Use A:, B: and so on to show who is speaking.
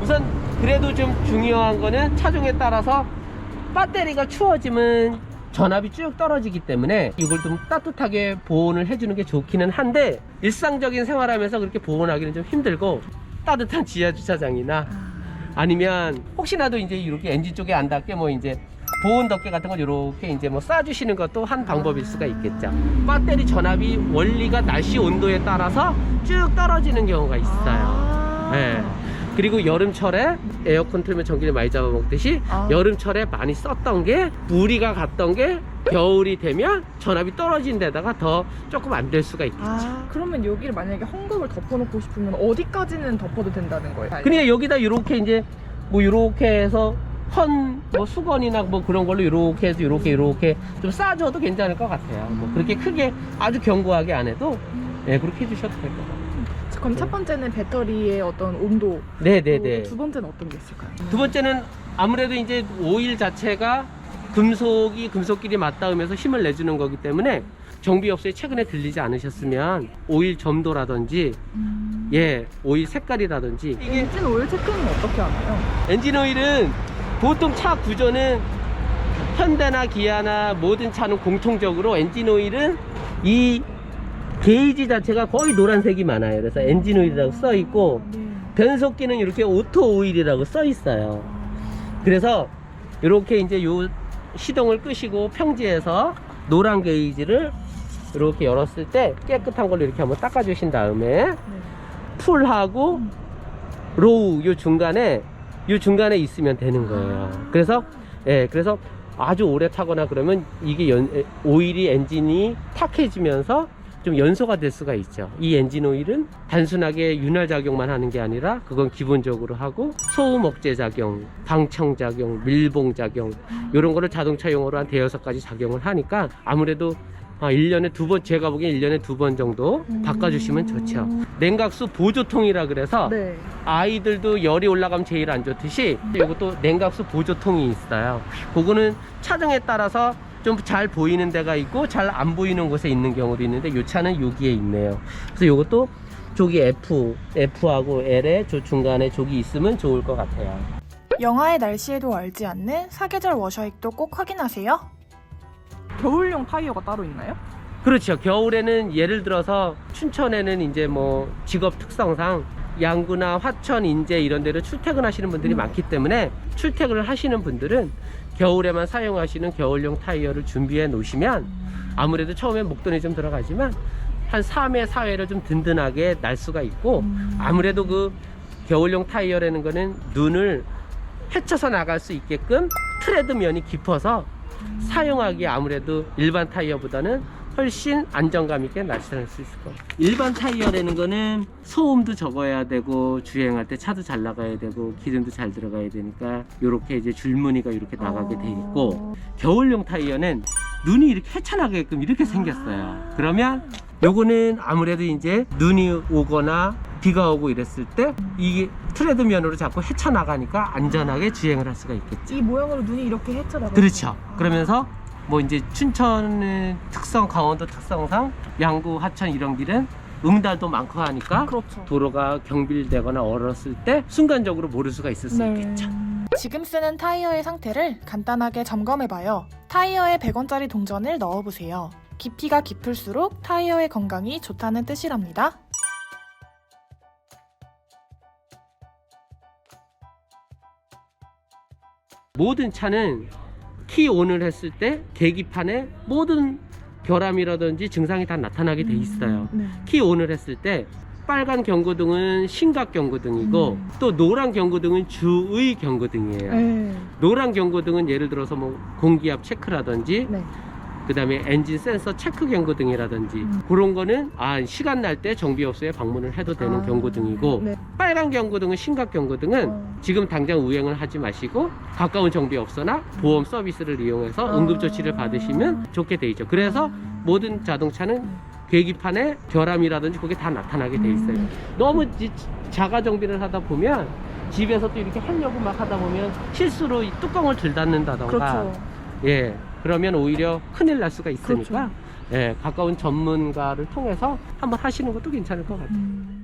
A: 우선 그래도 좀 중요한 거는 차종에 따라서 배터리가 추워지면 전압이 쭉 떨어지기 때문에 이걸 좀 따뜻하게 보온을 해주는 게 좋기는 한데, 일상적인 생활하면서 그렇게 보온하기는 좀 힘들고, 따뜻한 지하 주차장이나 아니면 혹시나도 이제 이렇게 엔진 쪽에 안 닿게 뭐 이제 보온 덮개 같은 걸 이렇게 이제 뭐 쏴주시는 것도 한 방법일 수가 있겠죠. 배터리 전압이 원리가 날씨 온도에 따라서 쭉 떨어지는 경우가 있어요. 네. 그리고 여름철에 에어컨 틀면 전기를 많이 잡아먹듯이 여름철에 많이 썼던 게 무리가 갔던 게 겨울이 되면 전압이 떨어진 데다가 더 조금 안 될 수가 있겠죠.
B: 그러면 여기를 만약에 헝겊을 덮어놓고 싶으면 어디까지는 덮어도 된다는 거예요?
A: 그러니까 여기다 이렇게 이제 뭐 이렇게 해서 뭐 수건이나 뭐 그런 걸로 이렇게 해서 이렇게 좀 싸줘도 괜찮을 것 같아요. 뭐 그렇게 크게 아주 견고하게 안 해도 그렇게 해주셔도 될 것 같아요.
B: 그럼 첫 번째는 배터리의 어떤 온도.
A: 네네네.
B: 두 번째는 어떤 게 있을까요?
A: 두 번째는 아무래도 이제 오일 자체가 금속이 금속끼리 맞닿으면서 힘을 내주는 거기 때문에 정비업소에 최근에 들리지 않으셨으면 오일 점도라든지 오일 색깔이라든지 이게
B: 엔진 오일 체크는 어떻게 하나요?
A: 엔진 오일은 보통 차 구조는 현대나 기아나 모든 차는 공통적으로 엔진 오일은 이 게이지 자체가 거의 노란색이 많아요. 그래서 엔진 오일이라고 써 있고 변속기는 이렇게 오토 오일이라고 써 있어요. 그래서 이렇게 이제 요 시동을 끄시고 평지에서 노란 게이지를 이렇게 열었을 때 깨끗한 걸로 이렇게 한번 닦아 주신 다음에 풀하고 로우 요 중간에 있으면 되는 거예요. 그래서 그래서 아주 오래 타거나 그러면 이게 오일이 엔진이 탁해지면서 좀 연소가 될 수가 있죠. 이 엔진 오일은 단순하게 윤활 작용만 하는 게 아니라 그건 기본적으로 하고 소음 억제 작용, 방청 작용, 밀봉 작용 이런 거를 자동차 용어로 한 대여섯 가지 작용을 하니까 아무래도 1년에 두 번, 제가 보기엔 1년에 두 번 정도 바꿔주시면 좋죠. 냉각수 보조통이라 그래서 아이들도 열이 올라가면 제일 안 좋듯이 이것도 냉각수 보조통이 있어요. 그거는 차종에 따라서 좀 잘 보이는 데가 있고 잘 안 보이는 곳에 있는 경우도 있는데 이 차는 여기에 있네요. 그래서 이것도 조기 F하고 L에 저 중간에 조기 있으면 좋을 것 같아요.
C: 영하의 날씨에도 얼지 않는 사계절 워셔액도 꼭 확인하세요.
B: 겨울용 타이어가 따로 있나요?
A: 그렇죠. 겨울에는 예를 들어서 춘천에는 이제 뭐 직업 특성상 양구나 화천, 인제 이런 데로 출퇴근하시는 분들이 많기 때문에 출퇴근을 하시는 분들은 겨울에만 사용하시는 겨울용 타이어를 준비해 놓으시면 아무래도 처음엔 목돈이 좀 들어가지만 한 3회, 4회를 좀 든든하게 날 수가 있고 아무래도 그 겨울용 타이어라는 거는 눈을 헤쳐서 나갈 수 있게끔 트레드 면이 깊어서 사용하기에 아무래도 일반 타이어보다는 훨씬 안정감 있게 날씬할 수 있을 거예요. 일반 타이어라는 거는 소음도 적어야 되고 주행할 때 차도 잘 나가야 되고 기름도 잘 들어가야 되니까 이렇게 이제 줄무늬가 이렇게 나가게 돼 있고 겨울용 타이어는 눈이 이렇게 헤쳐나가게끔 이렇게 생겼어요. 그러면 요거는 아무래도 이제 눈이 오거나 비가 오고 이랬을 때 이게 트레드 면으로 자꾸 헤쳐나가니까 안전하게 주행을 할 수가 있겠죠.
B: 이 모양으로 눈이 이렇게 헤쳐나가요?
A: 그렇죠. 그러면서 뭐 이제 춘천의 특성, 강원도 특성상 양구, 하천 이런 길은 응달도 많고 하니까
B: 그렇죠.
A: 도로가 경빌되거나 얼었을 때 순간적으로 모를 수가 있을 수 있겠죠.
C: 지금 쓰는 타이어의 상태를 간단하게 점검해봐요. 타이어에 100원짜리 동전을 넣어보세요. 깊이가 깊을수록 타이어의 건강이 좋다는 뜻이랍니다.
A: 모든 차는 키 온을 했을 때 계기판에 모든 결함이라든지 증상이 다 나타나게 돼 있어요. 키 온을 했을 때 빨간 경고등은 심각 경고등이고 또 노란 경고등은 주의 경고등이에요. 노란 경고등은 예를 들어서 뭐 공기압 체크라든지 그 다음에 엔진 센서 체크 경고등이라든지 그런 거는 시간 날 때 정비업소에 방문을 해도 되는 경고등이고 빨간 경고등은 심각 경고등은 지금 당장 우행을 하지 마시고 가까운 정비업소나 보험 서비스를 이용해서 응급조치를 받으시면 좋게 돼 있죠. 그래서 모든 자동차는 계기판에 결함이라든지 그게 다 나타나게 돼 있어요. 너무 자가 정비를 하다 보면 집에서 또 이렇게 하려고 막 하다 보면 실수로 이 뚜껑을 덜 닫는다던가 그러면 오히려 큰일 날 수가 있으니까 가까운 전문가를 통해서 한번 하시는 것도 괜찮을 것 같아요.